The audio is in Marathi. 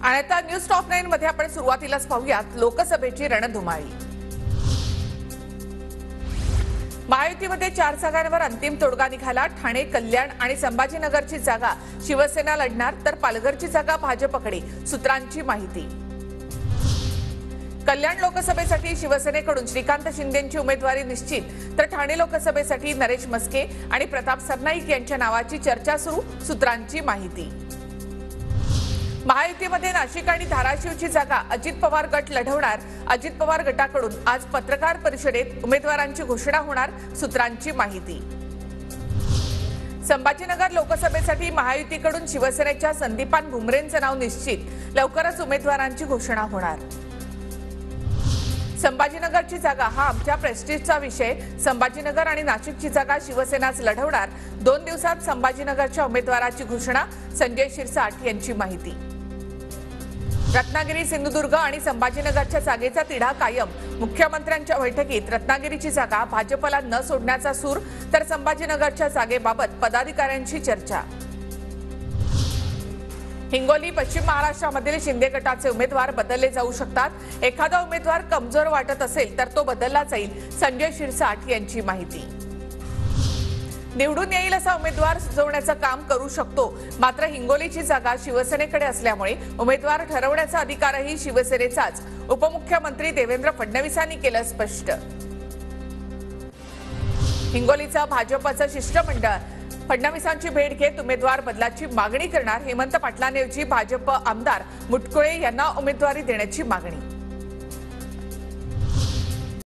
आणि आता न्यूज टॉप 9 मध्ये आपण सुरुवातीलाच पाहूयात लोकसभेची रणधुमाळी। महायुतीमध्ये 4 जागांवर अंतिम तोडगा निघाला। ठाणे, कल्याण आणि संभाजीनगरची जागा शिवसेना लढणार, तर पालघरची जागा भाजपकडे, सूत्रांची माहिती। कल्याण लोकसभेसाठी शिवसेनेकडून श्रीकांत शिंदेंची उमेदवारी निश्चित, तर ठाणे लोकसभेसाठी नरेश मस्के आणि प्रताप सरनाईक यांच्या नावाची चर्चा सुरू, सूत्रांची माहिती। महायुतीमध्ये नाशिक आणि धाराशिवची जागा अजित पवार गट लढवणार। अजित पवार गटाकडून आज पत्रकार परिषदेत उमेदवारांची घोषणा होणार, सूत्रांची माहिती। संभाजीनगर लोकसभेसाठी महायुतीकडून शिवसेनेच्या संदीपान भुमरेंचं नाव निश्चित, लवकरच उमेदवारांची घोषणा होणार। संभाजीनगरची जागा हा आमच्या प्रेस्टिजचा विषय। संभाजीनगर आणि नाशिकची जागा शिवसेनाच लढवणार। 2 दिवसात संभाजीनगरच्या उमेदवाराची घोषणा, संजय शिरसाट यांची माहिती। रत्नागिरी, सिंधुदुर्ग आणि संभाजीनगरच्या जागेचा तिढा कायम। मुख्यमंत्र्यांच्या बैठकीत रत्नागिरीची जागा भाजपला न सोडण्याचा सूर, तर संभाजीनगरच्या जागेबाबत पदाधिकाऱ्यांची चर्चा। हिंगोली, पश्चिम महाराष्ट्रामधील शिंदे गटाचे उमेदवार बदलले जाऊ शकतात। एखादा उमेदवार कमजोर वाटत असेल तर तो बदलला जाईल, संजय शिरसाट यांची माहिती। निवडून येईल असा उमेदवार सुचवण्याचं काम करू शकतो, मात्र हिंगोलीची जागा शिवसेनेकडे असल्यामुळे उमेदवार ठरवण्याचा अधिकारही शिवसेनेचाच, उपमुख्यमंत्री देवेंद्र फडणवीसांनी केलं स्पष्ट। हिंगोलीचा भाजपचं शिष्टमंडळ फडणवीसांची भेट घेत उमेदवार बदलाची मागणी करणार। हेमंत पाटलांऐवजी भाजप आमदार मुटकुळे यांना उमेदवारी देण्याची मागणी।